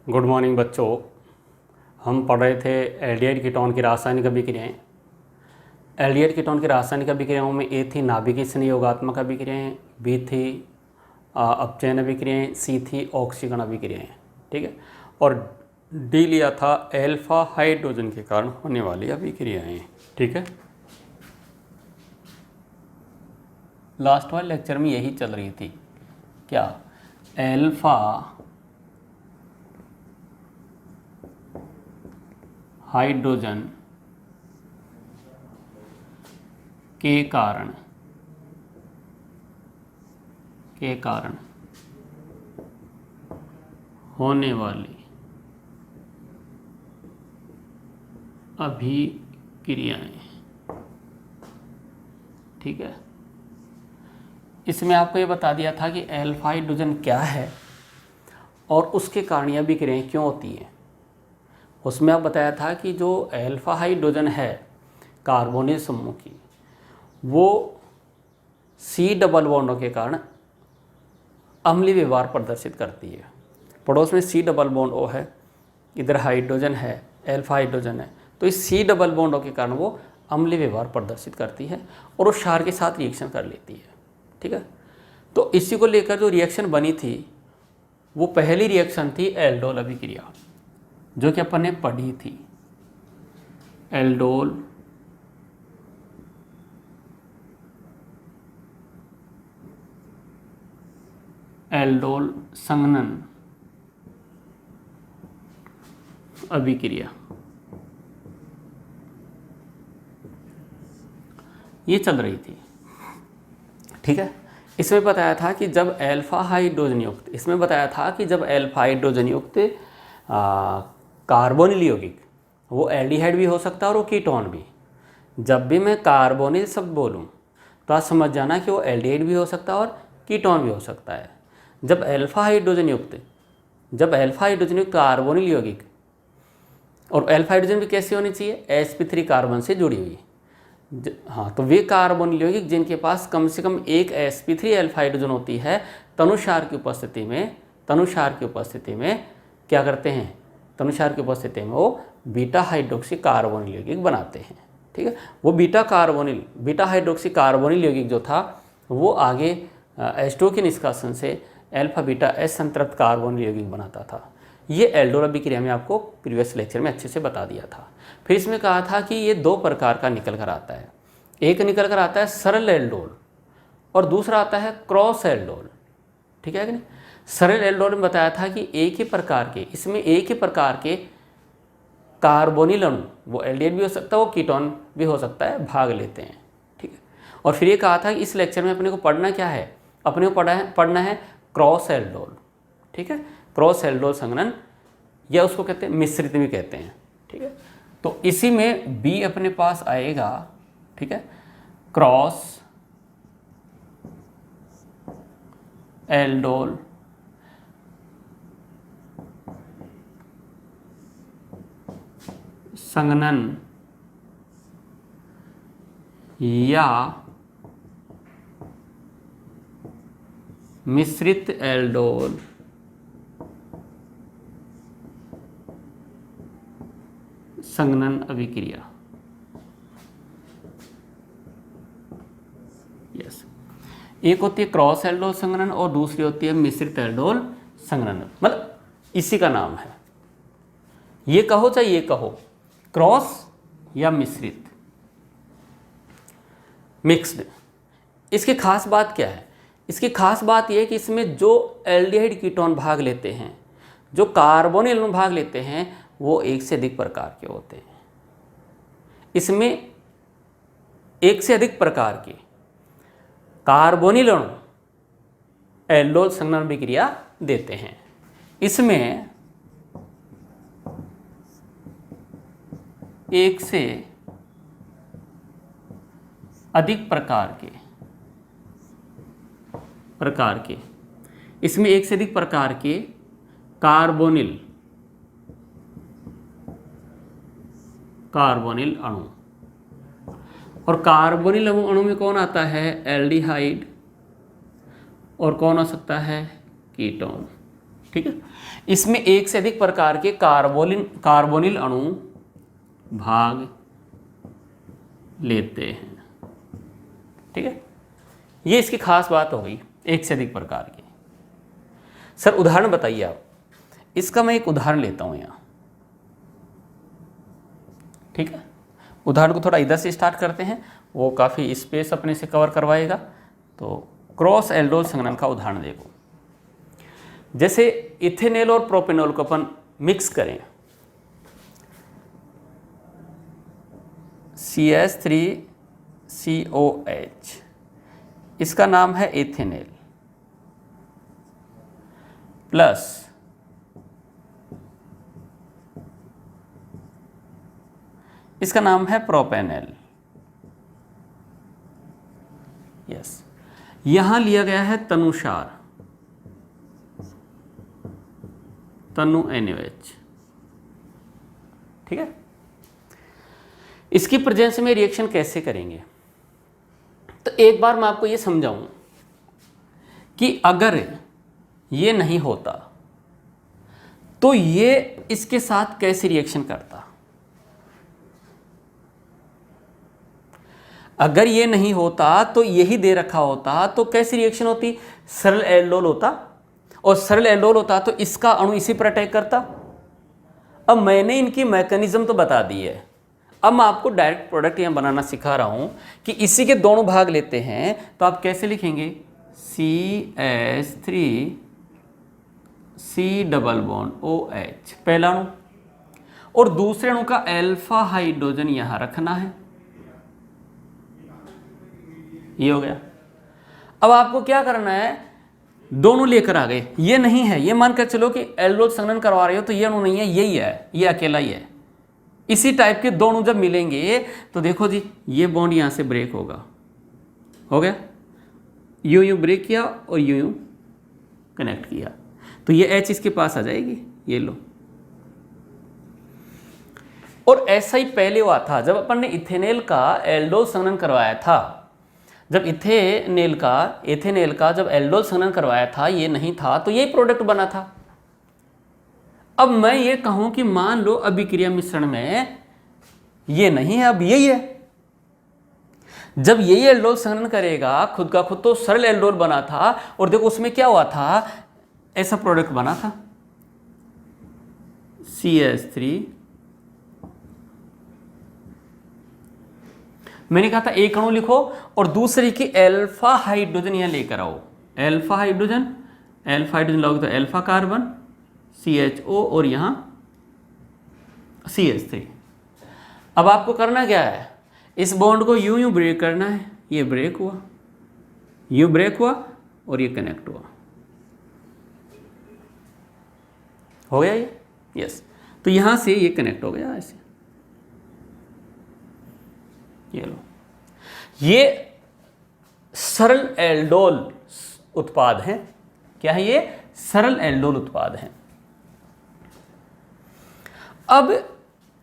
Good morning बच्चों। हम पढ़ रहे थे एल्डिहाइड कीटोन की रासायनिक अभिक्रियाएं। एल्डिहाइड कीटोन की रासायनिक अभिक्रियाओं में ए थी नाभिकीय संयोगात्मक अभिक्रियाएं, बी थी अपचयन अभिक्रियाएं, सी थी ऑक्सीकरण अभिक्रियाएं। ठीक है। और डी लिया था एल्फा हाइड्रोजन के कारण होने वाली अभिक्रियाएं। ठीक है। लास्ट वाले लेक्चर में यही चल रही थी क्या, एल्फा हाइड्रोजन के कारण होने वाली अभिक्रियाएं। ठीक है। इसमें आपको ये बता दिया था कि एल्फा हाइड्रोजन क्या है और उसके कारण ये अभिक्रियाएं क्यों होती हैं। उसमें आप बताया था कि जो एल्फा हाइड्रोजन है कार्बोनिल समूह की, वो सी डबल बॉन्डों के कारण अम्लीय व्यवहार प्रदर्शित करती है। पड़ोस में सी डबल बॉन्ड ओ है, इधर हाइड्रोजन है, एल्फा हाइड्रोजन है, तो इस सी डबल बॉन्डों के कारण वो अम्लीय व्यवहार प्रदर्शित करती है और वो क्षार के साथ रिएक्शन कर लेती है। ठीक है। तो इसी को लेकर जो रिएक्शन बनी थी वो पहली रिएक्शन थी एल्डोल अभिक्रिया, जो कि अपन ने पढ़ी थी। एल्डोल संघनन अभिक्रिया, ये चल रही थी। ठीक है। इसमें बताया था कि जब एल्फा हाइड्रोजन युक्त, इसमें बताया था कि जब एल्फा हाइड्रोजन युक्त कार्बोनिल यौगिक, वो एल्डिहाइड भी हो सकता है और वो कीटोन भी। जब भी मैं कार्बोनिल शब्द बोलूँ तो आप समझ जाना कि वो एल्डिहाइड भी हो सकता है और कीटोन भी हो सकता है। जब एल्फा हाइड्रोजन युक्त कार्बोनिल यौगिक, और एल्फा हाइड्रोजन भी कैसी होनी चाहिए, sp3 कार्बन से जुड़ी हुई। हाँ, तो वे कार्बोनिल यौगिक जिनके पास कम से कम एक sp3 एल्फा हाइड्रोजन होती है, तनुसार की उपस्थिति में क्या करते हैं, तनुसार की उपस्थिति में वो बीटा हाइड्रोक्सी कार्बोनिल यौगिक बनाते हैं। ठीक है। वो बीटा हाइड्रोक्सी कार्बोनिल यौगिक जो था वो आगे H2O के निष्कासन से अल्फा बीटा एस संतृप्त कार्बोनिल यौगिक बनाता था। ये एल्डोल अभिक्रिया में आपको प्रीवियस लेक्चर में अच्छे से बता दिया था। फिर इसमें कहा था कि ये दो प्रकार का निकल कर आता है। एक निकल कर आता है सरल एल्डोल और दूसरा आता है क्रॉस एल्डोल। ठीक है कि नहीं। सरल एल्डोल में बताया था कि एक ही प्रकार के कार्बोनिल अणु, वो एल्डिहाइड भी हो सकता है, वो कीटोन भी हो सकता है, भाग लेते हैं। ठीक है। और फिर ये कहा था कि इस लेक्चर में अपने को पढ़ना क्या है, अपने को पढ़ना है क्रॉस एल्डोल। ठीक है। क्रॉस एल्डोल संघनन, या उसको कहते हैं मिश्रित भी कहते हैं। ठीक है। तो इसी में बी अपने पास आएगा। ठीक है। क्रॉस एल्डोल संघनन या मिश्रित एल्डोल संघनन अभिक्रिया। यस, एक होती है क्रॉस एल्डोल संघनन और दूसरी होती है मिश्रित एल्डोल संघनन। मतलब इसी का नाम है, ये कहो चाहे ये कहो, क्रॉस या मिश्रित, मिक्स्ड। इसकी खास बात क्या है, इसकी खास बात यह है कि इसमें जो एल्डिहाइड कीटोन भाग लेते हैं, जो कार्बोनिल अणु भाग लेते हैं, वो एक से अधिक प्रकार के होते हैं। इसमें एक से अधिक प्रकार के कार्बोनिल अणु एल्डोल संघनन अभिक्रिया देते हैं। इसमें एक से अधिक प्रकार के इसमें एक से अधिक प्रकार के कार्बोनिल अणु, और कार्बोनिल अणु में कौन आता है, एल्डिहाइड, और कौन हो सकता है, कीटोन। ठीक है। इसमें एक से अधिक प्रकार के कार्बोनिल अणु भाग लेते हैं, ठीक है। ये इसकी खास बात हो गई, एक से अधिक प्रकार की। सर उदाहरण बताइए आप। इसका मैं एक उदाहरण लेता हूं यहां, ठीक है। उदाहरण को थोड़ा इधर से स्टार्ट करते हैं, वो काफ़ी स्पेस अपने से कवर करवाएगा। तो क्रॉस एल्डोल संघनन का उदाहरण देखो। जैसे इथेनॉल और प्रोपेनॉल को अपन मिक्स करें, CH3COH, इसका नाम है इथेनॉल, प्लस इसका नाम है प्रोपेनॉल। यस, यहां लिया गया है तनुसार, तनु NaOH, ठीक है। इसकी प्रेजेंस में रिएक्शन कैसे करेंगे? तो एक बार मैं आपको ये समझाऊं कि अगर ये नहीं होता तो ये इसके साथ कैसे रिएक्शन करता। अगर ये नहीं होता तो यही दे रखा होता तो कैसी रिएक्शन होती? सरल एल्डोल होता, और सरल एल्डोल होता तो इसका अणु इसी पर अटैक करता। अब मैंने इनकी मैकेनिज्म तो बता दी है, अब मैं आपको डायरेक्ट प्रोडक्ट यहाँ बनाना सिखा रहा हूँ कि इसी के दोनों भाग लेते हैं तो आप कैसे लिखेंगे? CH3C डबल बॉन्ड OH पहला अणु, और दूसरे अणु का अल्फा हाइड्रोजन यहाँ रखना है। ये हो गया। अब आपको क्या करना है? दोनों लेकर आ गए, ये नहीं है, ये मानकर चलो कि एल्डोल संघनन करवा रहे हो तो ये अणु नहीं है, यही है, ये अकेला ही है। इसी टाइप के दो अणु जब मिलेंगे तो देखो जी, ये बॉन्ड यहां से ब्रेक होगा, हो गया, यूं ब्रेक किया और यूं कनेक्ट किया, तो ये H इसके पास आ जाएगी, ये लो। और ऐसा ही पहले हुआ था जब अपन ने इथेनॉल का एल्डोल संघनन करवाया था। जब इथेनॉल का जब एल्डोल संघनन करवाया था, ये नहीं था तो यही प्रोडक्ट बना था। अब मैं ये कहूं कि मान लो अभिक्रिया मिश्रण में ये नहीं है, अब यही है। जब यही एल्डोल संघनन करेगा खुद का खुद, तो सरल एल्डोल बना था, और देखो उसमें क्या हुआ था, ऐसा प्रोडक्ट बना था CH3। मैंने कहा था एक अणु लिखो और दूसरे की अल्फा हाइड्रोजन यहां लेकर आओ, अल्फा हाइड्रोजन लोगे तो अल्फा कार्बन CHO और यहां CH3। अब आपको करना क्या है? इस बॉन्ड को यूं ब्रेक करना है, ये ब्रेक हुआ, यूं ब्रेक हुआ और ये कनेक्ट हुआ, हो गया ये। यस, तो यहां से ये कनेक्ट हो गया ऐसे, ये लो। ये सरल एल्डोल उत्पाद हैं। क्या है ये? सरल एल्डोल उत्पाद हैं। अब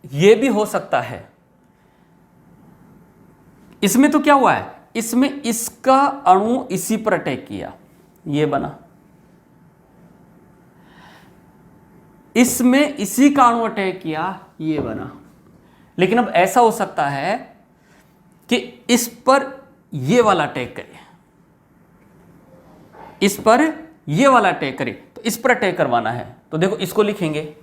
ये भी हो सकता है, इसमें तो क्या हुआ है, इसमें इसका अणु इसी पर अटैक किया, ये बना, इसमें इसी का अणु अटैक किया, ये बना। लेकिन अब ऐसा हो सकता है कि इस पर ये वाला अटैक करे, इस पर ये वाला अटैक करे, तो इस पर अटैक करवाना है। तो देखो इसको लिखेंगे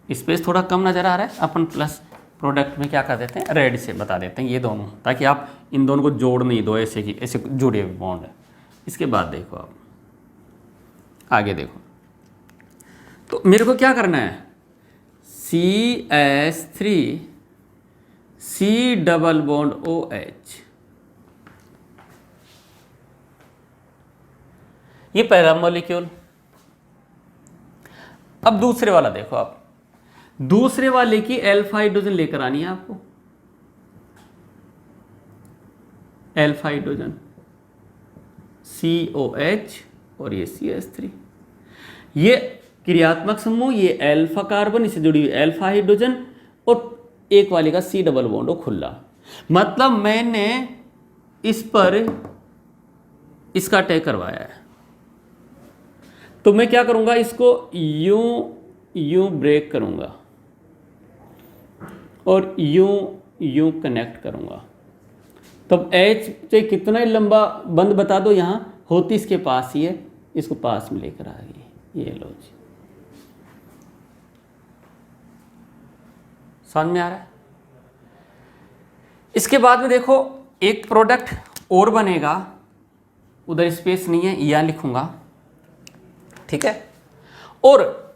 स्पेस थोड़ा कम नजर आ रहा है, अपन प्लस प्रोडक्ट में क्या कर देते हैं, रेड से बता देते हैं ये दोनों, ताकि आप इन दोनों को जोड़ नहीं दो, ऐसे की ऐसे जुड़े हुए बॉन्ड है। इसके बाद देखो आप आगे देखो, तो मेरे को क्या करना है, CH3C डबल बॉन्ड OH, ये पहला मॉलिक्यूल। अब दूसरे वाला देखो आप, दूसरे वाले की अल्फा हाइड्रोजन लेकर आनी है आपको, अल्फा हाइड्रोजन COH और ये CH3, ये क्रियात्मक समूह, ये अल्फा कार्बन इससे जुड़ी हुई अल्फा हाइड्रोजन, और एक वाले का C डबल बॉन्ड खुला। मतलब मैंने इस पर इसका अटैक करवाया है, तो मैं क्या करूंगा, इसको यूं ब्रेक करूंगा और यूं कनेक्ट करूंगा। तब एच चाहे कितना ही लंबा बंद बता दो, यहां होती इसके पास ही है, इसको पास में लेकर आ गई। ये लो जी, समझ में आ रहा है। इसके बाद में देखो एक प्रोडक्ट और बनेगा, उधर स्पेस नहीं है, यहां लिखूंगा, ठीक है। और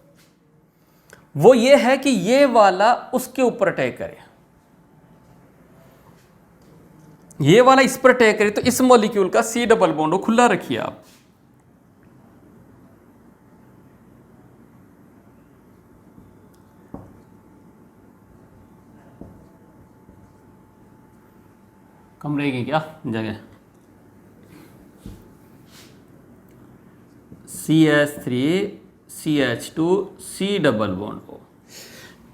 वो ये है कि ये वाला उसके ऊपर अटैक करे, ये वाला इस पर अटैक करे, तो इस मॉलिक्यूल का C डबल बॉन्ड खुला रखिए आप। कम रहेगी क्या जगह? CH3 CH2 C double bond हो,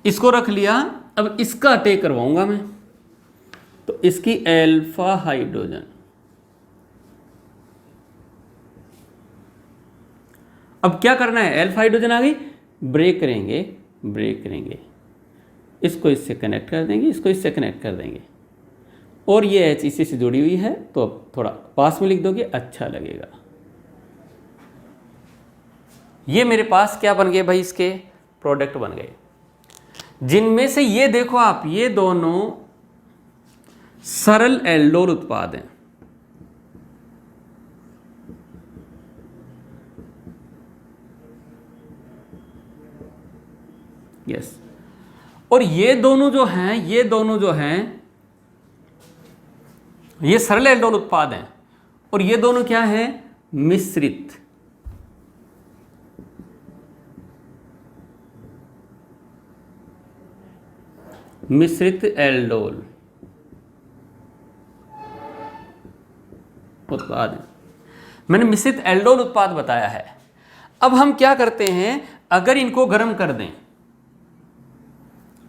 इसको रख लिया। अब इसका अटैक करवाऊंगा मैं, तो इसकी अल्फा हाइड्रोजन, अब क्या करना है, अल्फा हाइड्रोजन आ गई, ब्रेक करेंगे, इसको इससे कनेक्ट कर देंगे, इसको इससे कनेक्ट कर देंगे, और ये H इसी से जुड़ी हुई है, तो अब थोड़ा पास में लिख दोगे अच्छा लगेगा। ये मेरे पास क्या बन गए भाई, इसके प्रोडक्ट बन गए, जिनमें से ये देखो आप, ये दोनों सरल एल्डोल उत्पाद हैं। यस, और ये दोनों जो हैं ये सरल एल्डोल उत्पाद हैं, और ये दोनों क्या हैं, मिश्रित एल्डोल उत्पाद है। मैंने मिश्रित एल्डोल उत्पाद बताया है। अब हम क्या करते हैं, अगर इनको गर्म कर दें,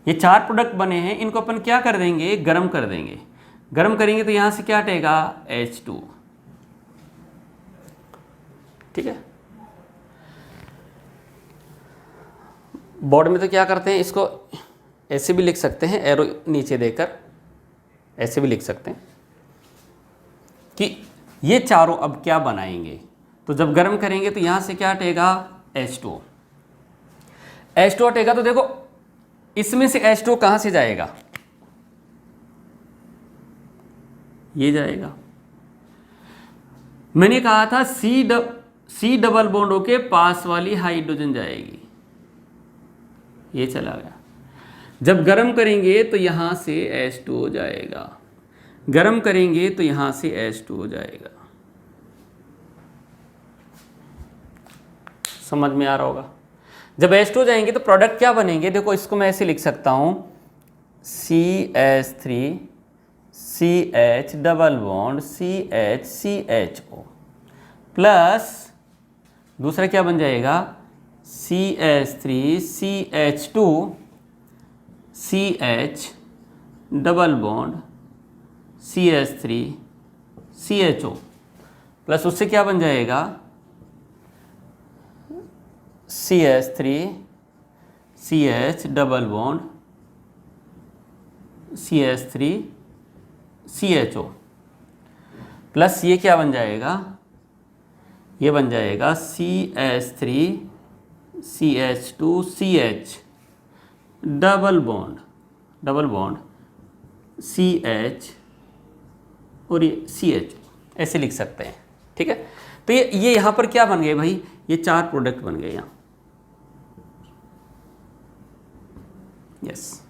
ये 4 प्रोडक्ट बने हैं, इनको अपन क्या कर देंगे, गर्म कर देंगे। गर्म करेंगे तो यहां से क्या हटेगा, H2, ठीक है। बोर्ड में तो क्या करते हैं, इसको ऐसे भी लिख सकते हैं, एरो नीचे देकर ऐसे भी लिख सकते हैं कि ये चारों अब क्या बनाएंगे। तो जब गर्म करेंगे तो यहां से क्या हटेगा, H2 हटेगा। तो देखो इसमें से H2 कहां से जाएगा, ये जाएगा। मैंने कहा था C डबल बॉन्ड के पास वाली हाइड्रोजन जाएगी, ये चला गया। जब गर्म करेंगे तो यहां से H2 हो जाएगा, गर्म करेंगे तो यहां से H2 हो जाएगा। समझ में आ रहा होगा। जब H2 जाएंगे तो प्रोडक्ट क्या बनेंगे, देखो इसको मैं ऐसे लिख सकता हूं, CH3 CH double bond CH plus दूसरा क्या बन जाएगा, CH3 CH2 CH double bond CH3 CHO plus उससे क्या बन जाएगा, CH3 CH double bond CH3 CHO plus ये क्या बन जाएगा, ये बन जाएगा CH3 CH2 CH double bond CH और ये CH, ऐसे लिख सकते हैं, ठीक है। तो ये यहां पर क्या बन गए भाई, ये 4 प्रोडक्ट बन गए यहां। यस,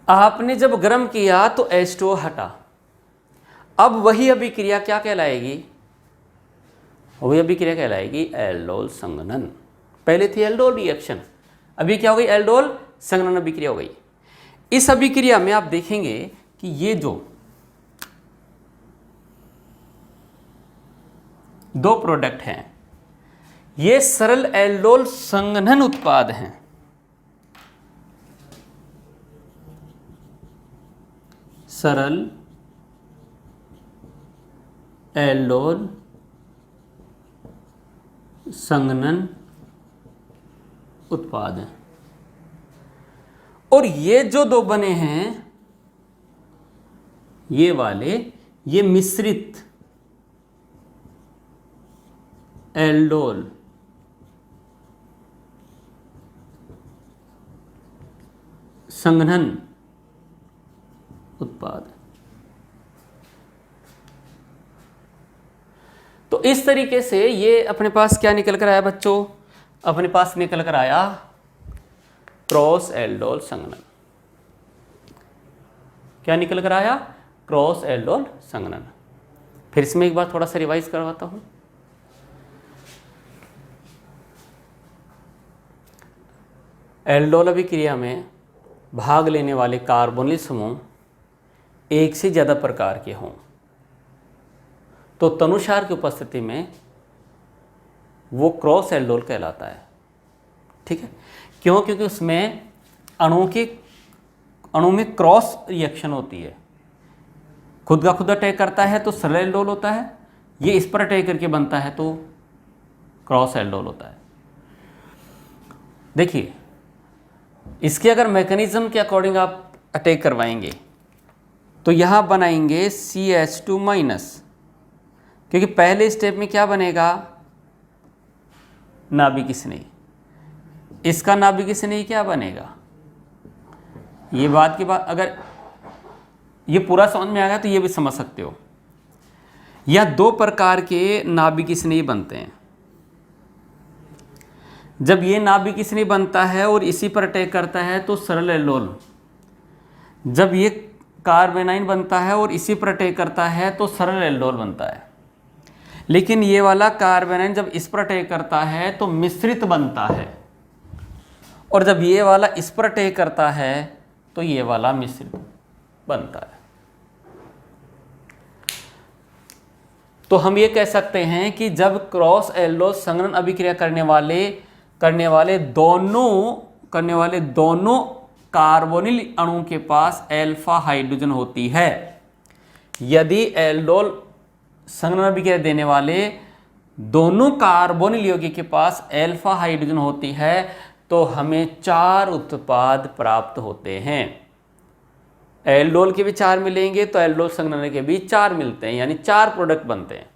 आपने जब गर्म किया तो H2O हटा। अब वही अभिक्रिया क्या कहलाएगी, वही अभिक्रिया कहलाएगी एल्डोल संघनन। पहले थी एल्डोल रिएक्शन, अभी क्या हो गई, एल्डोल संघनन अभिक्रिया हो गई। इस अभिक्रिया में आप देखेंगे कि ये जो 2 प्रोडक्ट हैं, ये सरल एल्डोल संघनन उत्पाद हैं। सरल एल्डोल संघनन उत्पाद हैं। और ये जो दो बने हैं ये वाले, ये मिश्रित एल्डोल संघनन उत्पाद। तो इस तरीके से ये अपने पास क्या निकल कर आया बच्चों? अपने पास निकल कर आया क्रॉस एल्डोल संघनन। क्या निकल कर आया? क्रॉस एल्डोल संघनन। फिर इसमें एक बार थोड़ा सा रिवाइज करवाता हूं। एल्डोल अभिक्रिया में भाग लेने वाले कार्बोनिल समूह एक से ज़्यादा प्रकार के हों तो तनुसार की उपस्थिति में वो क्रॉस एल्डोल कहलाता है। ठीक है, क्यों? क्योंकि उसमें अणु में क्रॉस रिएक्शन होती है। खुद का खुद अटैक करता है तो सरल एल्डोल होता है, ये इस पर अटैक करके बनता है तो क्रॉस एल्डोल होता है। देखिए, इसके अगर मैकेनिज्म के अकॉर्डिंग आप अटैक करवाएंगे तो यहां बनाएंगे CH2-, क्योंकि पहले स्टेप में क्या बनेगा? नाभिक स्नेही। इसका नाभिक स्नेही क्या बनेगा? ये बात की बात, अगर ये पूरा समझ में आ गया तो ये भी समझ सकते हो। या दो प्रकार के नाभिक स्नेही बनते हैं। जब ये नाभिक स्नेही बनता है और इसी पर अटैक करता है तो सरल एल्डोल। जब ये कार्बेनाइन बनता है और इसी पर अटैक करता है तो सरल एल्डोल बनता है। लेकिन ये वाला कार्बेनाइन जब इस पर अटैक करता है तो मिश्रित बनता है, और जब ये वाला इस पर अटैक करता है तो ये वाला मिश्रित बनता है। तो हम ये कह सकते हैं कि जब क्रॉस एल्डोल संघनन अभिक्रिया करने वाले दोनों कार्बोनिल अणु के पास अल्फा हाइड्रोजन होती है, यदि एल्डोल संघनन अभिक्रिया देने वाले दोनों कार्बोनिल यौगिक के पास अल्फा हाइड्रोजन होती है तो हमें 4 उत्पाद प्राप्त होते हैं। एल्डोल के भी 4 मिलेंगे तो एल्डोल संघनन के भी 4 मिलते हैं, यानी 4 प्रोडक्ट बनते हैं,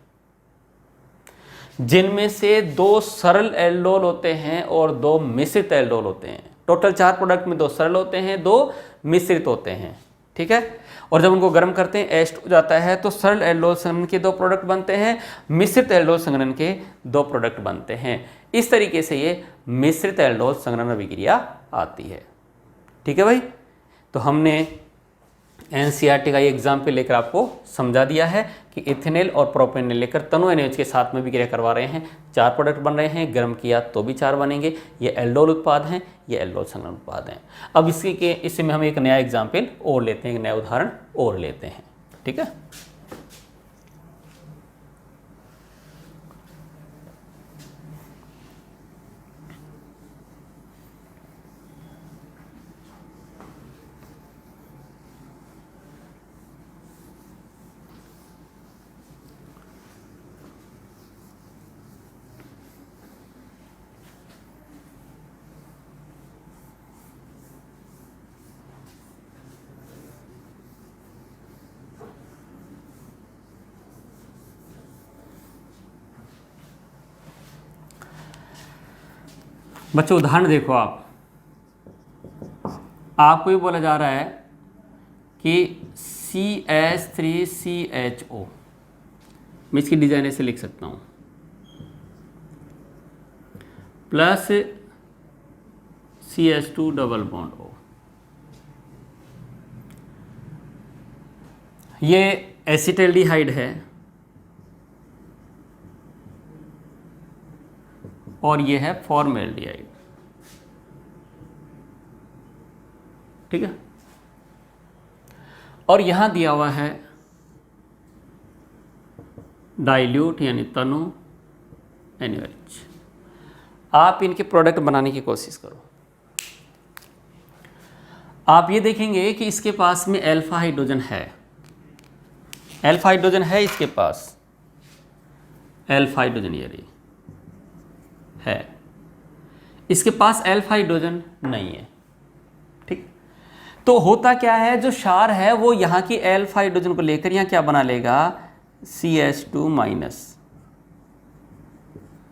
जिनमें से 2 सरल एल्डोल होते हैं और 2 मिश्रित एल्डोल होते हैं। टोटल 4 प्रोडक्ट में 2 सरल होते हैं, 2 मिश्रित होते हैं। ठीक है, और जब उनको गर्म करते हैं H2 हो जाता है तो सरल एल्डोल संघनन के 2 प्रोडक्ट बनते हैं, मिश्रित एल्डोल संघनन के 2 प्रोडक्ट बनते हैं। इस तरीके से ये मिश्रित एल्डोल संघनन अभिक्रिया आती है। ठीक है भाई, तो हमने NCERT का ये एग्जाम्पल लेकर आपको समझा दिया है कि इथेनॉल और प्रोपेनॉल लेकर तनु NaOH के साथ में अभिक्रिया करवा रहे हैं, 4 प्रोडक्ट बन रहे हैं, गर्म किया तो भी 4 बनेंगे। ये एल्डोल उत्पाद हैं, ये एल्डोल संघनन उत्पाद हैं। अब इसमें हम एक नया एग्जाम्पल और लेते हैं, एक नया उदाहरण और लेते हैं। ठीक है, बच्चों उदाहरण देखो, आपको ये बोला जा रहा है कि CH3CHO, मैं इसकी डिजाइन ऐसे लिख सकता हूँ, plus CH2 double bond O। ये एसिटाल्डिहाइड है और ये है फॉर्मेल्डिहाइड। ठीक है, और यहां दिया हुआ है डाइल्यूट यानी तनु NaOH। आप इनके प्रोडक्ट बनाने की कोशिश करो। आप ये देखेंगे कि इसके पास में अल्फा हाइड्रोजन है, अल्फा हाइड्रोजन है इसके पास, एल्फा हाइड्रोजन ये रही है, इसके पास एल्फा हाइड्रोजन नहीं है। ठीक, तो होता क्या है, जो क्षार है वो यहाँ की एल्फा हाइड्रोजन को लेकर यहाँ क्या बना लेगा, CH2-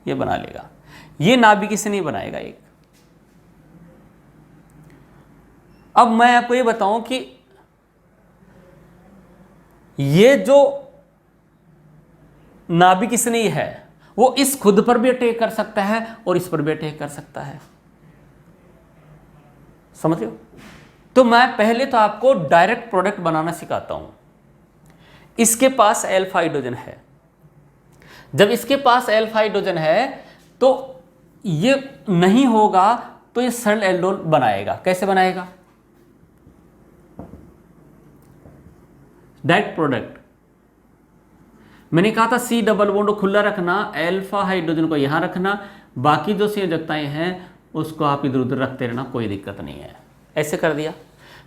ये बना लेगा। ये नाभिक से नहीं बनाएगा एक। अब मैं आपको ये बताऊं कि ये जो नाभिक स्नेही है वो इस खुद पर भी अटैक कर सकता है और इस पर भी अटैक कर सकता है, समझ रहे हो। तो मैं पहले तो आपको डायरेक्ट प्रोडक्ट बनाना सिखाता हूं। इसके पास एल्फा हाइड्रोजन है, जब इसके पास एल्फा हाइड्रोजन है तो ये नहीं होगा तो ये सरल एल्डोल बनाएगा। कैसे बनाएगा, डायरेक्ट प्रोडक्ट। मैंने कहा था C डबल बॉन्ड खुला रखना, एल्फा हाइड्रोजन को यहां रखना, बाकी जो संयोजकताएं हैं उसको आप इधर उधर रखते रहना, कोई दिक्कत नहीं है। ऐसे कर दिया।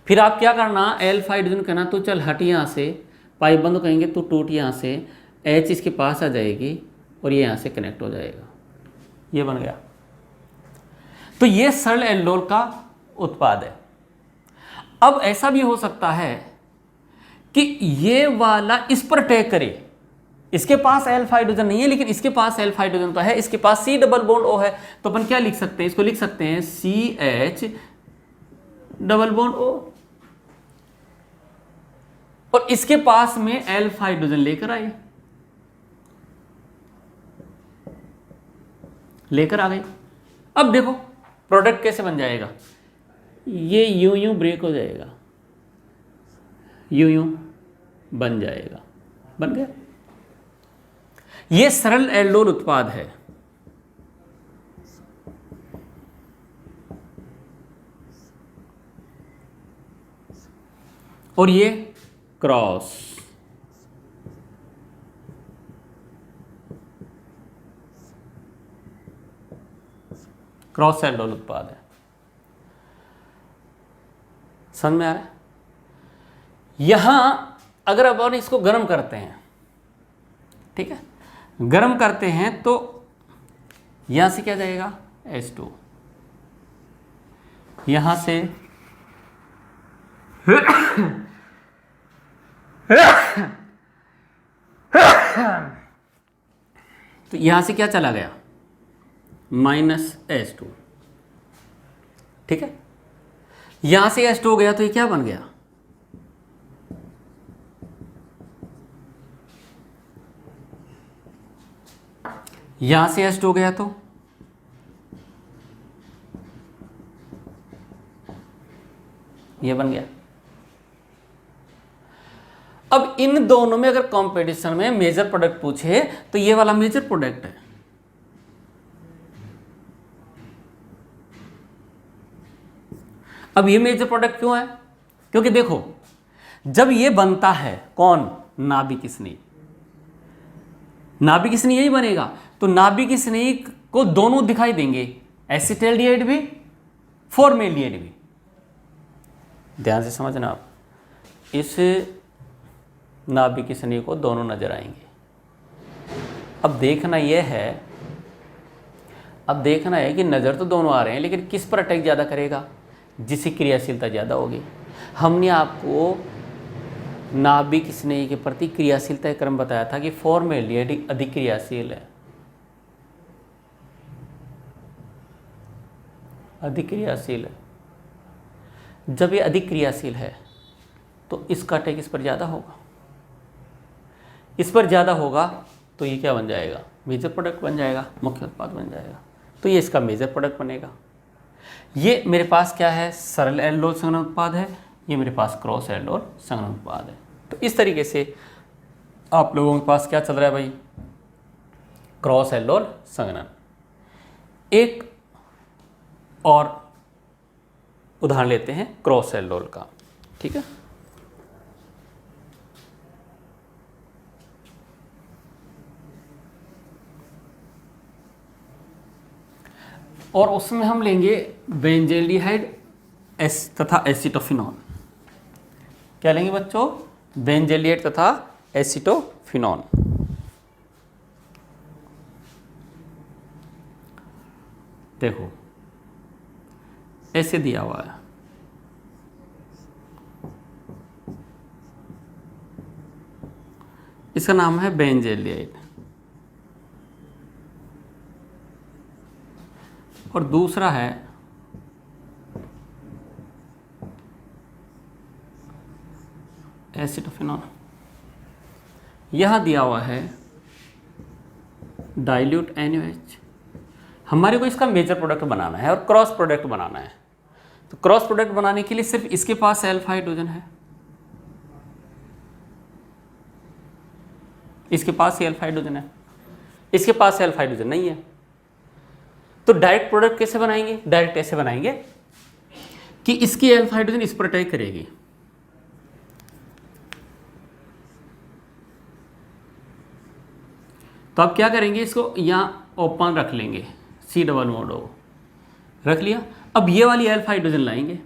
फिर आप क्या करना, एल्फा हाइड्रोजन कहना तो चल हट यहां से, पाइप बंद कहेंगे तो टूट यहां से, H इसके पास आ जाएगी और ये यहां से कनेक्ट हो जाएगा, ये बन गया। तो ये सरल एल्डोल का उत्पाद है। अब ऐसा भी हो सकता है कि ये वाला इस पर अटैक करे, इसके पास एल्फा हाइड्रोजन नहीं है लेकिन इसके पास एल्फा हाइड्रोजन तो है, इसके पास C डबल बॉन्ड O है, तो अपन क्या लिख सकते हैं, इसको लिख सकते हैं CH डबल बॉन्ड O, और इसके पास में एल्फा हाइड्रोजन लेकर आए, लेकर आ गए। अब देखो प्रोडक्ट कैसे बन जाएगा, ये यूं ब्रेक हो जाएगा, यूं बन जाएगा, बन गया। ये सरल एल्डोल उत्पाद है। और ये क्रॉस एल्डोल उत्पाद है। समझ में आ रहा है। यहां अगर अपन इसको गर्म करते हैं, ठीक है, गर्म करते हैं तो यहां से क्या जाएगा, H2, यहां से तो यहां से क्या चला गया, -H2, ठीक है। यहां से H2 हो गया तो ये क्या बन गया, यहां से H2 हो गया तो ये बन गया। अब इन दोनों में अगर कंपटीशन में मेजर प्रोडक्ट पूछे तो ये वाला मेजर प्रोडक्ट है। अब ये मेजर प्रोडक्ट क्यों है, क्योंकि देखो जब ये बनता है, कौन, नाभिक स्नेही, नाभिक स्नेही यही बनेगा, तो नाभिक स्नेही को दोनों दिखाई देंगे, एसिटाल्डिहाइड भी, फॉर्मेल्डिहाइड भी। ध्यान से समझना आप, इस नाभिक स्नेही को दोनों नजर आएंगे। अब देखना यह है, अब देखना है कि नज़र तो दोनों आ रहे हैं लेकिन किस पर अटैक ज़्यादा करेगा, जिसकी क्रियाशीलता ज़्यादा होगी। हमने आपको नाभिक स्नेही के प्रति क्रियाशीलता का क्रम बताया था कि फॉर्मेल्डिहाइड अधिक क्रियाशील है, अधिक क्रियाशील है। जब ये अधिक क्रियाशील है तो इसका अटैक इस पर ज़्यादा होगा, इस पर ज़्यादा होगा तो ये क्या बन जाएगा, मेजर प्रोडक्ट बन जाएगा, मुख्य उत्पाद बन जाएगा। तो ये इसका मेजर प्रोडक्ट बनेगा। ये मेरे पास क्या है, सरल एल्डोल संघनन उत्पाद है, ये मेरे पास क्रॉस एल्डोल संघनन उत्पाद है। तो इस तरीके से आप लोगों के पास क्या चल रहा है भाई, क्रॉस एल्डोल संघनन। एक और उदाहरण लेते हैं क्रॉस एल्डोल का, ठीक है। और उसमें हम लेंगे बेंजल्डिहाइड तथा एसिटोफिनॉन। क्या लेंगे बच्चों, बेंजल्डिहाइड तथा एसिटोफिनॉन। देखो ऐसे दिया हुआ है, इसका नाम है बेंजेलियाइड, और दूसरा है एसिटोफेनॉल। यहां दिया हुआ है डाइल्यूट NaOH। हमारे को इसका मेजर प्रोडक्ट बनाना है और क्रॉस प्रोडक्ट बनाना है। तो क्रॉस प्रोडक्ट बनाने के लिए सिर्फ इसके पास अल्फा हाइड्रोजन है, इसके पास ही अल्फा हाइड्रोजन है, इसके पास अल्फा हाइड्रोजन नहीं है। तो डायरेक्ट प्रोडक्ट कैसे बनाएंगे? डायरेक्ट ऐसे बनाएंगे कि इसकी अल्फा हाइड्रोजन इस पर अटैक करेगी, तो आप क्या करेंगे, इसको यहाँ ओपन रख लेंगे, C डबल बॉन्ड O रख लिया। अब ये वाली अल्फा हाइड्रोजन लाएंगे,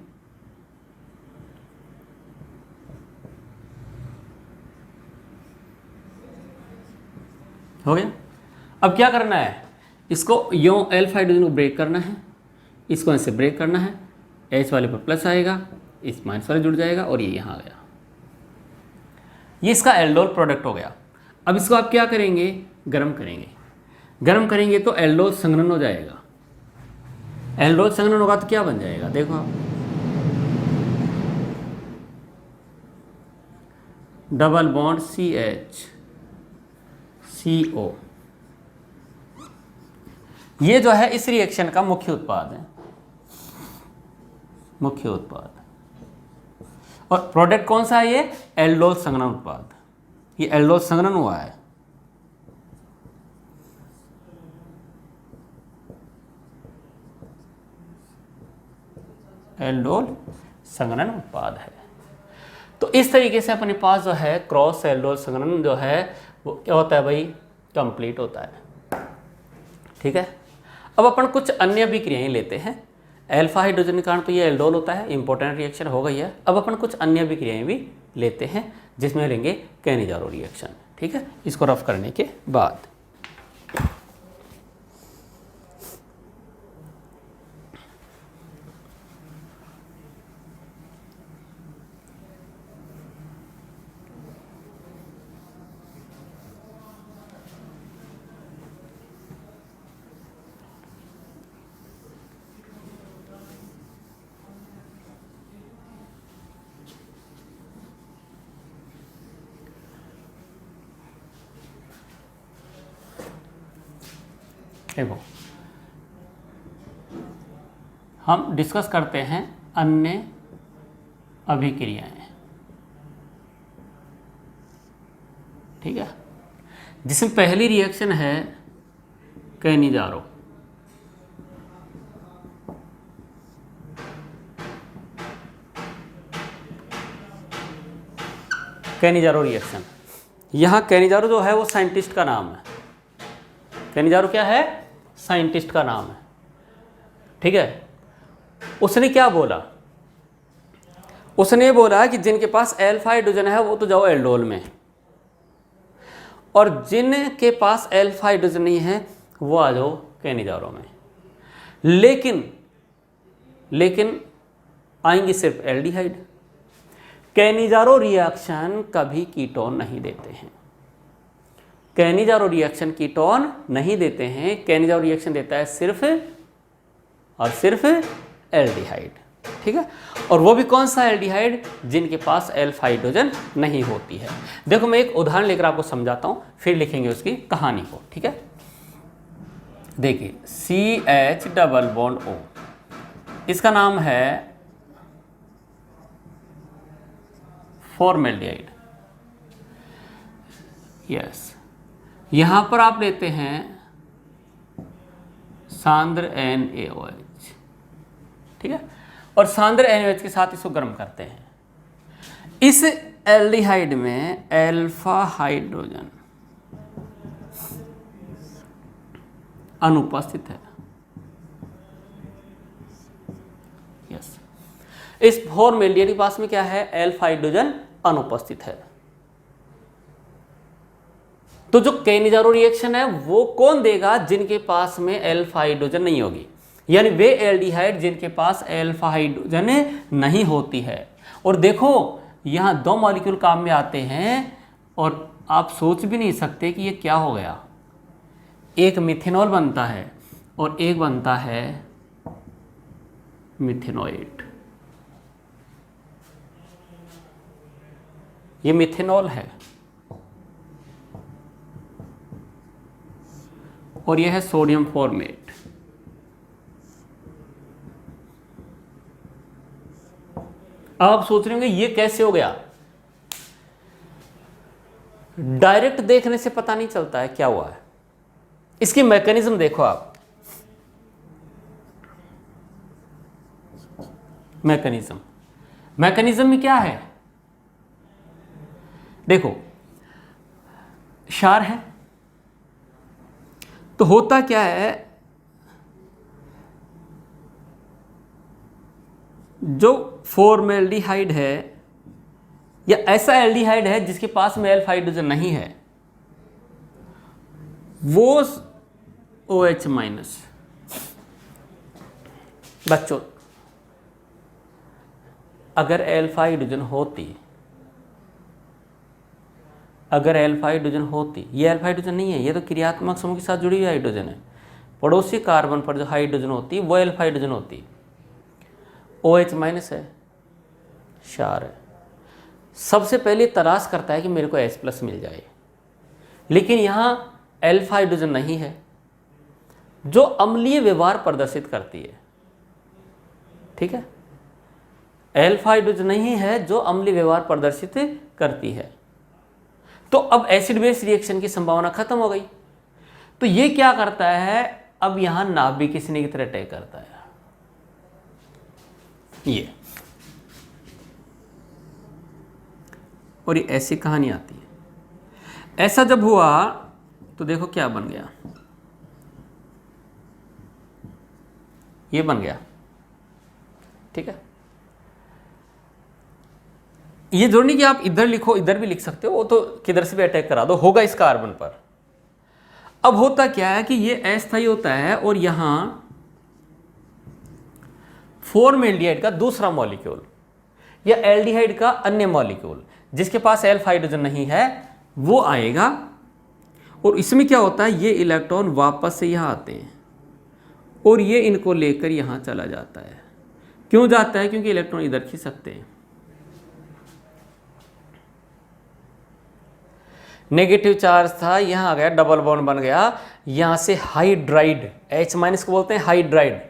हो गया। अब क्या करना है, इसको यो अल्फा हाइड्रोजन को ब्रेक करना है, इसको ऐसे ब्रेक करना है, H वाले पर प्लस आएगा, इस माइनस वाले जुड़ जाएगा और ये यहाँ आ गया। ये इसका एल्डोल प्रोडक्ट हो गया। अब इसको आप क्या करेंगे, गर्म करेंगे। गर्म करेंगे तो एल्डोल संघनन हो जाएगा। एल्डोल संघनन होगा तो क्या बन जाएगा, देखो आप, डबल बॉन्ड CH CO। ये जो है इस रिएक्शन का मुख्य उत्पाद है, मुख्य उत्पाद। और प्रोडक्ट कौन सा है, ये एल्डोल संघनन उत्पाद। ये एल्डोल संघनन हुआ है, एल्डोल संघनन उत्पाद है। तो इस तरीके से अपने पास जो है क्रॉस एल्डोल संघनन जो है वो क्या होता है भाई, कंप्लीट होता है। ठीक है। अब अपन कुछ अन्य भी क्रियाएं लेते हैं। अल्फा हाइड्रोजन के कारण तो ये एल्डोल होता है, इंपॉर्टेंट रिएक्शन हो गई है। अब अपन कुछ अन्य भी क्रियाएं भी लेते हैं जिसमें लेंगे कैनिजारो रिएक्शन। ठीक है, इसको रफ करने के बाद देखो हम डिस्कस करते हैं अन्य अभिक्रियाएं। ठीक है, जिसमें पहली रिएक्शन है कैनिजारो। कैनिजारो रिएक्शन, यहाँ कैनिजारो जो है वो साइंटिस्ट का नाम है। कैनिजारो क्या है, साइंटिस्ट का नाम है। ठीक है, उसने क्या बोला, उसने बोला कि जिनके पास अल्फा हाइड्रोजन है वो तो जाओ एल्डोल में, और जिनके पास अल्फा हाइड्रोजन नहीं है वो आ जाओ कैनिजारो में। लेकिन आएंगी सिर्फ एल्डिहाइड। कैनिजारो रिएक्शन कभी कीटोन नहीं देते हैं। कैनिजारो रिएक्शन कीटोन नहीं देते हैं। कैनिजारो रिएक्शन देता है सिर्फ और सिर्फ एल्डिहाइड। ठीक है, और वो भी कौन सा एल्डिहाइड, जिनके पास अल्फा हाइड्रोजन नहीं होती है। देखो मैं एक उदाहरण लेकर आपको समझाता हूं, फिर लिखेंगे उसकी कहानी को। ठीक है, देखिए CH डबल बॉन्ड O, इसका नाम है फॉर्मेल्डिहाइड। यस, यहां पर आप लेते हैं सांद्र NaOH। ठीक है, और सांद्र NaOH के साथ इसको गर्म करते हैं। इस एल्डिहाइड में अल्फा हाइड्रोजन अनुपस्थित है। यस, इस फॉर्मेल्डिहाइड के पास में क्या है, अल्फा हाइड्रोजन अनुपस्थित है। तो जो कैनिजारो रिएक्शन है वो कौन देगा, जिनके पास में अल्फा हाइड्रोजन नहीं होगी। यानी वे एल्डिहाइड जिनके पास अल्फा हाइड्रोजन नहीं होती है। और देखो यहाँ 2 मॉलिक्यूल काम में आते हैं और आप सोच भी नहीं सकते कि ये क्या हो गया। एक मिथेनॉल बनता है और एक बनता है मिथेनोएट। ये मिथेनॉल है और यह है सोडियम फॉर्मेट। आप सोच रहे होंगे ये कैसे हो गया। डायरेक्ट देखने से पता नहीं चलता है क्या हुआ है, इसकी मैकेनिज्म देखो आप। मैकेनिज्म में क्या है, देखो क्षार है तो होता क्या है, जो फॉर्मेल्डिहाइड है या ऐसा एल्डिहाइड है जिसके पास में अल्फा हाइड्रोजन नहीं है, वो OH माइनस। बच्चों अगर अल्फा हाइड्रोजन होती, ये अल्फा हाइड्रोजन नहीं है, ये तो क्रियात्मक समूह के साथ जुड़ी हुई हाइड्रोजन है। पड़ोसी कार्बन पर जो हाइड्रोजन होती है वो अल्फा हाइड्रोजन होती है, OH माइनस है, क्षार है। सबसे पहले तलाश करता है कि मेरे को H प्लस मिल जाए, लेकिन यहाँ अल्फा हाइड्रोजन नहीं है जो अम्लीय व्यवहार प्रदर्शित करती है। ठीक है, अल्फा हाइड्रोजन नहीं है जो अम्लीय व्यवहार प्रदर्शित करती है। तो अब एसिड बेस रिएक्शन की संभावना खत्म हो गई। तो ये क्या करता है, अब यहां नाभिक किसने की तरह अटैक करता है, ये। और ये ऐसी कहानी आती है। ऐसा जब हुआ तो देखो क्या बन गया, ये बन गया। ठीक है, ये जरूरी नहीं कि आप इधर लिखो, इधर भी लिख सकते हो, वो तो किधर से भी अटैक करा दो, होगा इस कार्बन पर। अब होता क्या है कि ये अस्थायी होता है और यहां फॉर्मेल्डिहाइड का दूसरा मॉलिक्यूल या एल्डिहाइड का अन्य मॉलिक्यूल जिसके पास अल्फा हाइड्रोजन नहीं है वो आएगा। और इसमें क्या होता है, ये इलेक्ट्रॉन वापस से यहां आते हैं और ये इनको लेकर यहां चला जाता है। क्यों जाता है, क्योंकि इलेक्ट्रॉन इधर खींच सकते हैं। नेगेटिव चार्ज था, यहां आ गया, डबल बॉन्ड बन गया, यहां से हाइड्राइड, H माइनस को बोलते हैं हाइड्राइड,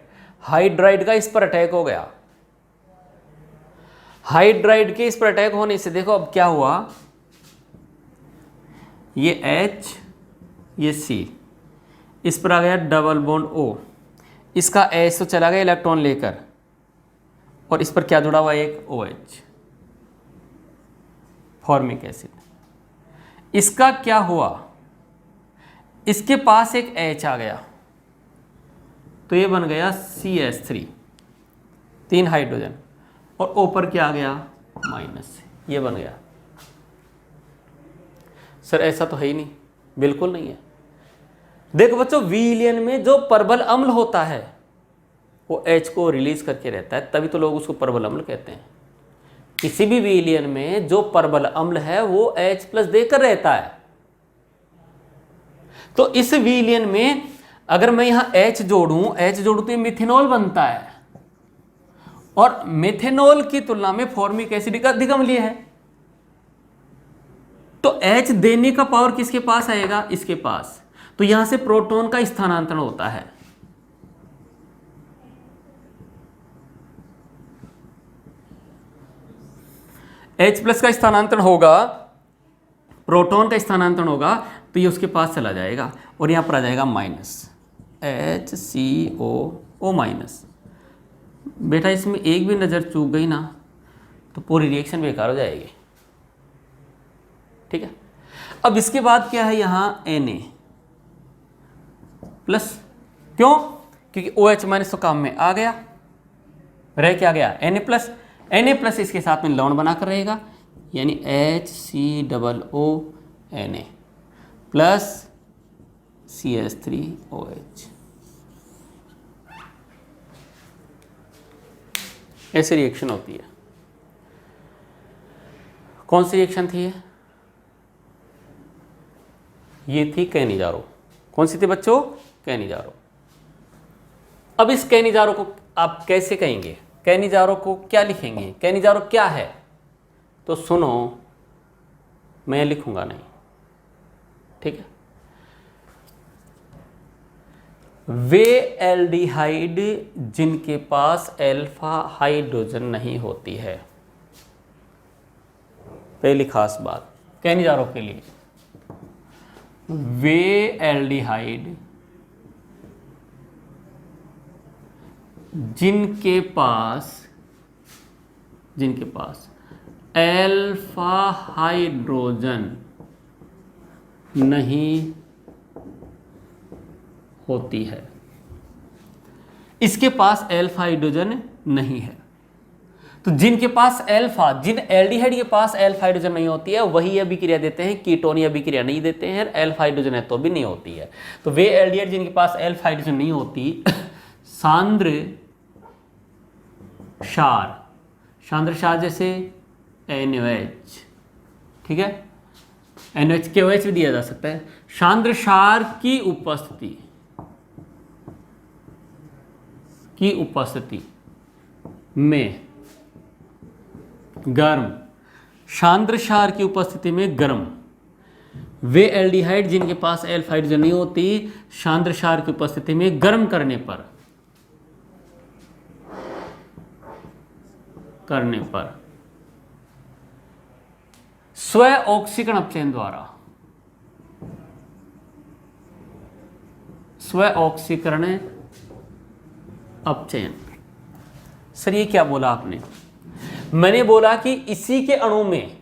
हाइड्राइड का इस पर अटैक हो गया। हाइड्राइड के इस पर अटैक होने से देखो अब क्या हुआ, ये H, ये C, इस पर आ गया डबल बॉन्ड O, इसका H तो चला गया इलेक्ट्रॉन लेकर, और इस पर क्या जुड़ा हुआ, एक OH, फॉर्मिक एसिड। इसका क्या हुआ, इसके पास एक H आ गया तो ये बन गया CH3, 3 हाइड्रोजन, और O पर क्या आ गया, माइनस, ये बन गया। सर ऐसा तो है ही नहीं, बिल्कुल नहीं है। देखो बच्चों, विलयन में जो प्रबल अम्ल होता है वो H को रिलीज करके रहता है, तभी तो लोग उसको प्रबल अम्ल कहते हैं। किसी भी विलयन में जो प्रबल अम्ल है वो H प्लस देकर रहता है। तो इस विलयन में अगर मैं यहां H जोड़ूं तो ये मिथेनॉल बनता है, और मिथेनॉल की तुलना में फॉर्मिक एसिड का अधिक अम्लीय है। तो H देने का पावर किसके पास आएगा, इसके पास। तो यहां से प्रोटॉन का स्थानांतरण होता है। H प्लस का स्थानांतरण होगा, प्रोटॉन का स्थानांतरण होगा, तो ये उसके पास चला जाएगा और यहां पर आ जाएगा माइनस, HCO माइनस। बेटा इसमें एक भी नज़र चूक गई ना तो पूरी रिएक्शन बेकार हो जाएगी। ठीक है, अब इसके बाद क्या है, यहाँ Na प्लस, क्यों, क्योंकि OH माइनस तो काम में आ गया, रह क्या गया, Na प्लस। Na प्लस इसके साथ में लवण बनाकर रहेगा, यानी HCOO प्लस CH3OH। ऐसी रिएक्शन होती है। कौन सी रिएक्शन थी ये थी कैनिजारो। कौन सी थी बच्चों? कैनिजारो। अब इस कैनिजारो को आप कैसे कहेंगे? कैनिजारो को क्या लिखेंगे? कैनिजारो क्या है? तो सुनो, मैं लिखूंगा नहीं, ठीक है। वे एल्डिहाइड जिनके पास अल्फा हाइड्रोजन नहीं होती है। पहली खास बात कैनिजारो के लिए, वे एल्डिहाइड जिनके पास अल्फा हाइड्रोजन नहीं होती है। इसके पास अल्फा हाइड्रोजन नहीं है, तो जिनके पास जिन एल्डिहाइड के पास अल्फा हाइड्रोजन नहीं होती है वही अभिक्रिया देते हैं, कीटोन अभिक्रिया नहीं देते हैं। अल्फा हाइड्रोजन है तो भी नहीं होती है। तो वे एल्डिहाइड जिनके पास अल्फा हाइड्रोजन नहीं होती, सांद्र क्षार जैसे NaOH, ठीक है, NaOH के OH भी दिया जा सकता है। सांद्र क्षार की उपस्थिति में गर्म, सांद्र क्षार की उपस्थिति में गर्म, वे एल्डिहाइड जिनके पास अल्फा हाइड्रोजन नहीं होती, सांद्र क्षार की उपस्थिति में गर्म करने पर स्व ऑक्सीकरण अपचयन द्वारा, स्व ऑक्सीकरण अपचयन। सर ये क्या बोला आपने? मैंने बोला कि इसी के अणु में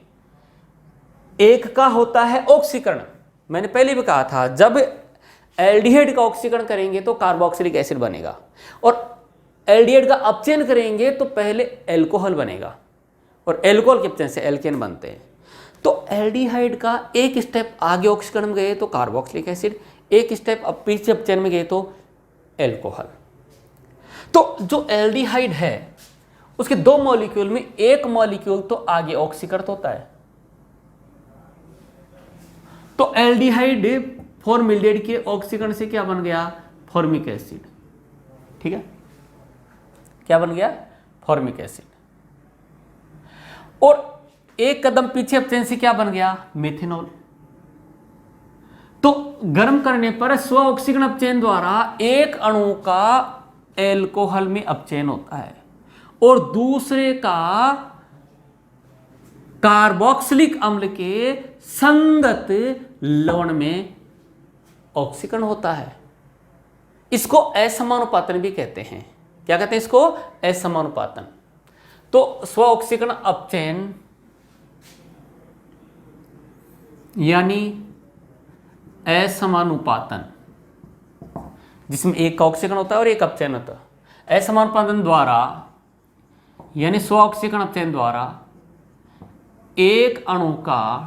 एक का होता है ऑक्सीकरण। मैंने पहले भी कहा था जब एल्डिहाइड का ऑक्सीकरण करेंगे तो कार्बोक्सिलिक एसिड बनेगा, और एल्डिहाइड का अपचयन करेंगे तो पहले अल्कोहल बनेगा, और अल्कोहल के अपचयन से एल्केन बनते हैं। तो एल्डिहाइड का एक स्टेप आगे ऑक्सीकरण में गए तो कार्बोक्सिलिक एसिड, एक स्टेप अब पीछे अपचयन में गए तो अल्कोहल। तो जो एल्डिहाइड है उसके दो मॉलिक्यूल में एक मॉलिक्यूल तो आगे ऑक्सीकृत होता है। तो एल्डिहाइड फॉर्मिल्डिहाइड के ऑक्सीकरण से क्या बन गया? फॉर्मिक एसिड, ठीक है, क्या बन गया? Formic acid. और एक कदम पीछे अपचयन से क्या बन गया? मेथेनॉल। तो गर्म करने पर स्व ऑक्सीकरण अपचयन द्वारा एक अणु का एल्कोहल में अपचयन होता है और दूसरे का कार्बोक्सिलिक अम्ल के संगत लवण में ऑक्सीकरण होता है। इसको असमानुपातन भी कहते हैं। क्या कहते हैं इसको? असमानुपातन। तो स्व ऑक्सीकरण अपचयन यानी असमानुपातन, जिसमें एक का ऑक्सीकरण होता है और एक अपचयन होता है। असमानुपातन द्वारा यानी स्व ऑक्सीकरण अपचयन द्वारा एक अणु का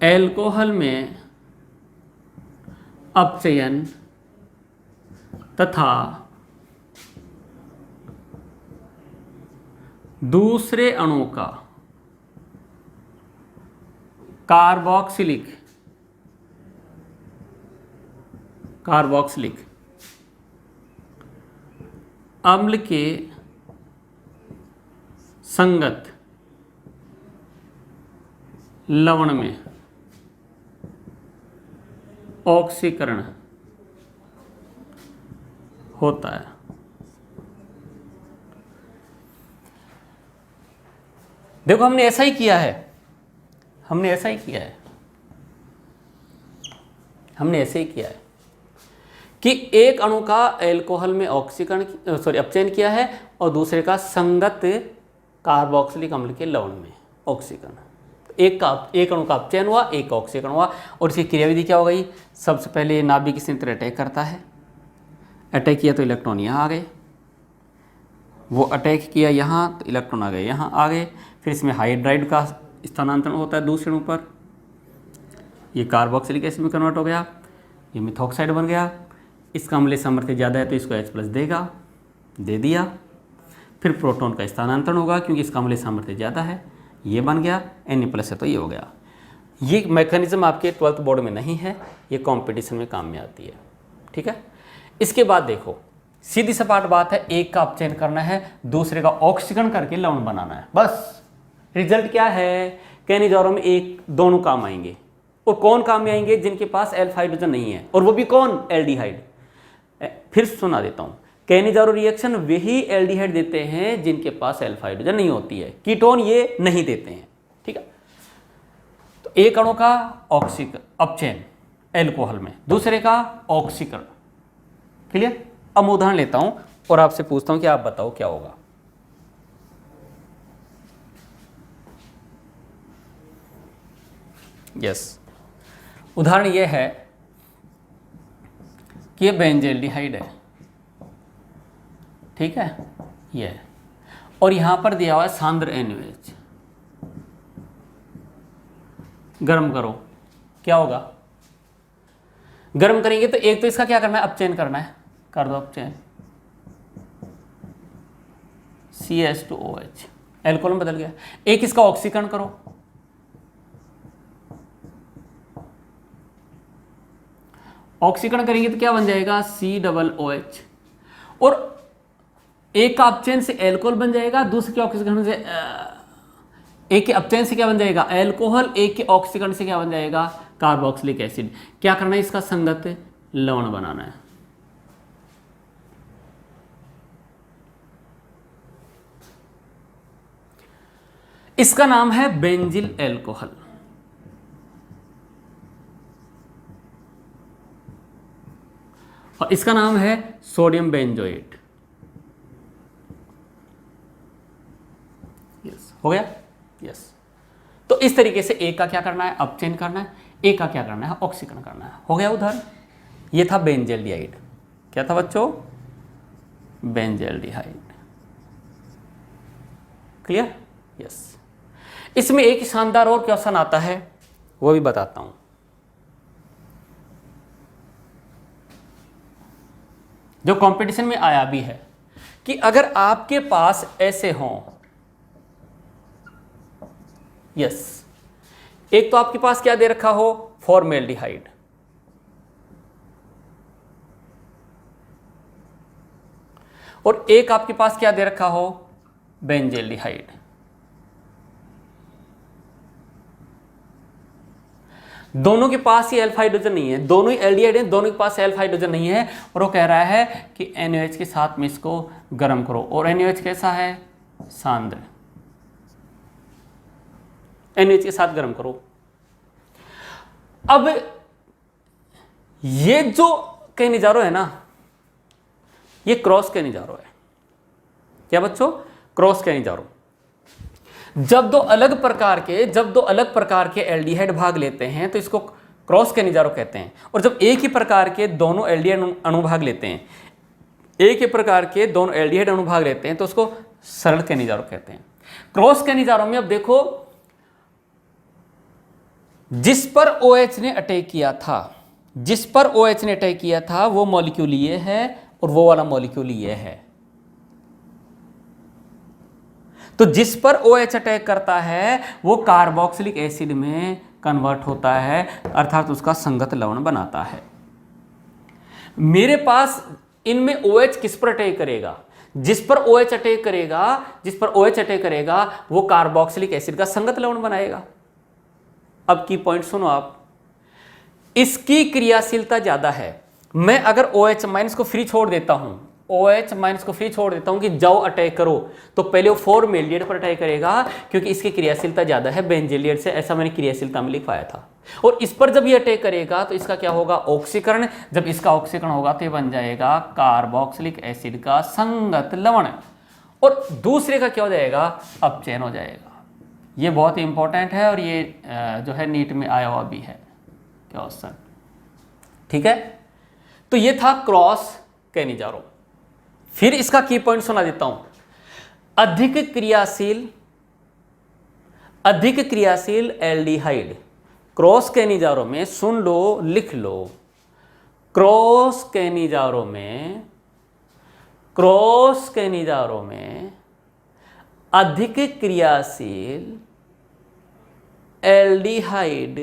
एल्कोहल में अपचयन तथा दूसरे अणु का कार्बोक्सिलिक अम्ल के संगत लवण में ऑक्सीकरण होता है। देखो हमने ऐसा ही किया है, हमने ऐसे ही किया है कि एक अणु का एल्कोहल में अपचयन किया है और दूसरे का संगत कार्बोक्सिलिक अम्ल के लवण में ऑक्सीकरण। एक अणु का अपचयन हुआ, एक का ऑक्सीकरण हुआ, और इसकी क्रियाविधि क्या हो गई? सबसे पहले नाभिक इस तरह अटैक करता है, अटैक किया तो इलेक्ट्रॉन यहाँ आ गए, वो अटैक किया यहाँ तो इलेक्ट्रॉन आ गए यहाँ आ गए, फिर इसमें हाइड्राइड का स्थानांतरण होता है दूसरे अणु पर, ये कार्बोक्सिलिक एसिड में कन्वर्ट हो गया, ये मिथॉक्साइड बन गया। इसका अम्लीय सामर्थ्य ज़्यादा है तो इसको H+ देगा, दे दिया। फिर प्रोटॉन का स्थानांतरण होगा क्योंकि इसका अम्लीय सामर्थ्य ज़्यादा है, ये बन गया। Na+ है तो ये हो गया। ये मैकेनिज्म आपके 12th बोर्ड में नहीं है, ये कंपटीशन में काम में आती है, ठीक है। इसके बाद देखो, सीधी सपाट बात है, एक का अपचयन करना है, दूसरे का ऑक्सीकरण करके लवण बनाना है, बस। रिजल्ट क्या है, कैनिजारों में एक दोनों काम आएंगे। और कौन काम में आएंगे, जिनके पास अल्फा हाइड्रोजन नहीं है, और वो भी कौन, एल्डिहाइड। फिर सुना देता हूं, कैनिजारो रिएक्शन वही एल्डिहाइड देते हैं जिनके पास अल्फा हाइड्रोजन नहीं होती है, कीटोन ये नहीं देते हैं, ठीक है। तो एक अणु का ऑक्सीकरण अपचयन एल्कोहल में, दूसरे का ऑक्सीकरण, क्लियर। अब मैं उदाहरण लेता हूं और आपसे पूछता हूं कि आप बताओ क्या होगा। यस, उदाहरण यह है कि ये बेंजल्डिहाइड है, ठीक है, ये है। और यहां पर दिया हुआ है सांद्र NaOH। गर्म करो, क्या होगा, गर्म करेंगे तो एक तो इसका क्या करना है, अपचयन करना है, कर दो अपचयन, CH2OH, एल्कोहल में बदल गया। एक इसका ऑक्सीकरण करो, ऑक्सीकरण करेंगे तो क्या बन जाएगा, COOH। और एक का अपचयन से एल्कोहल बन जाएगा, दूसरे के ऑक्सीकरण से एक के अपचयन से क्या बन जाएगा, एल्कोहल, एक के ऑक्सीकरण से क्या बन जाएगा, कार्बोक्सिलिक एसिड। क्या करना है, इसका संगत लवण बनाना है। इसका नाम है बेंजिल एल्कोहल। और इसका नाम है सोडियम बेंजोएट। यस, हो गया, यस। तो इस तरीके से एक का क्या करना है, अपचयन करना है, एक का क्या करना है, ऑक्सीकरण करना है। हो गया उदाहरण। ये था बेंजल्डिहाइड। क्या था बच्चों, बेंजल्डिहाइड, क्लियर, यस। इसमें एक शानदार और क्वेश्चन आता है, वो भी बताता हूं। जो कंपटीशन में आया भी है कि अगर आपके पास ऐसे हों, यस, एक तो आपके पास क्या दे रखा हो, फॉर्मेल्डिहाइड, और एक आपके पास क्या दे रखा हो, बेंजल्डिहाइड। दोनों के पास ही अल्फा हाइड्रोजन नहीं है, दोनों ही एल्डिहाइड हैं, दोनों के पास अल्फा हाइड्रोजन नहीं है। और वो कह रहा है कि NaOH के साथ में इसको गर्म करो, और NaOH कैसा है, सांद्र, NaOH के साथ गर्म करो। अब ये जो कैनिजारो है ना, ये क्रॉस कैनिजारो है। क्या बच्चों, क्रॉस कैनिजारो। जब दो अलग प्रकार के एल्डिहाइड भाग लेते हैं तो इसको क्रॉस कैनिजारो कहते हैं। और जब एक ही प्रकार के दोनों एल्डिहाइड अणु भाग लेते हैं, एक ही प्रकार के दोनों एल्डिहाइड अणु भाग लेते हैं तो उसको सरल कैनिजारो कहते हैं। क्रॉस कैनिजारो में अब देखो, जिस पर OH ने अटैक किया था, वो मॉलिक्यूल ये है और वो वाला मॉलिक्यूल ये है। तो जिस पर OH अटैक करता है वो कार्बोक्सिलिक एसिड में कन्वर्ट होता है, अर्थात उसका संगत लवण बनाता है। मेरे पास इनमें OH किस पर अटैक करेगा, जिस पर OH अटैक करेगा वो कार्बोक्सिलिक एसिड का संगत लवण बनाएगा। अब की पॉइंट सुनो आप, इसकी क्रियाशीलता ज्यादा है। मैं अगर OH माइनस को फ्री छोड़ देता हूं, कि जाओ अटैक करो, तो पहले वो फॉर्मेल्डिहाइड पर अटैक करेगा क्योंकि इसकी क्रियाशीलता ज्यादा है बेंजल्डिहाइड से, ऐसा मैंने क्रियाशीलता में लिखवाया था। और इस पर जब ये अटैक करेगा तो इसका क्या होगा, ऑक्सीकरण। जब इसका ऑक्सीकरण होगा तो ये बन जाएगा कार्बोक्सिलिक एसिड का संगत लवण, और दूसरे का क्या हो जाएगा, अपचयन हो जाएगा। ये बहुत ही इंपॉर्टेंट है और ये जो है नीट में आया हुआ भी है क्वेश्चन, ठीक है। तो ये था क्रॉस कैनिजारो। फिर इसका की पॉइंट सुना देता हूं, अधिक क्रियाशील एल्डिहाइड। क्रॉस कैनिजारो में सुन लो, लिख लो, क्रॉस कैनिजारों में अधिक क्रियाशील एल्डिहाइड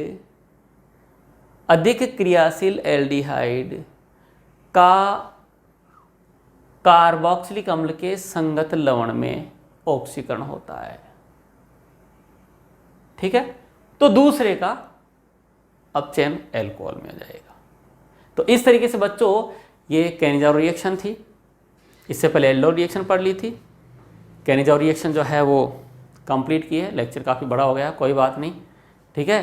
का कार्बोक्सिलिक अम्ल के संगत लवण में ऑक्सीकरण होता है। ठीक है, तो दूसरे का अपचयन एल्कोहल में हो जाएगा। तो इस तरीके से बच्चों ये कैनिजारो रिएक्शन थी। इससे पहले एल्डोल रिएक्शन पढ़ ली थी। कैनिजारो रिएक्शन जो है वो कंप्लीट की है। लेक्चर काफ़ी बड़ा हो गया, कोई बात नहीं। ठीक है,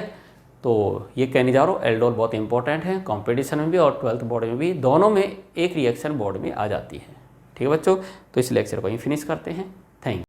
तो ये कैनिजारो एल्डोल बहुत इंपॉर्टेंट है कंपटीशन में भी और 12th बोर्ड में भी, दोनों में एक रिएक्शन बोर्ड में आ जाती है। ठीक है बच्चों, तो इस लेक्चर को ही फिनिश करते हैं।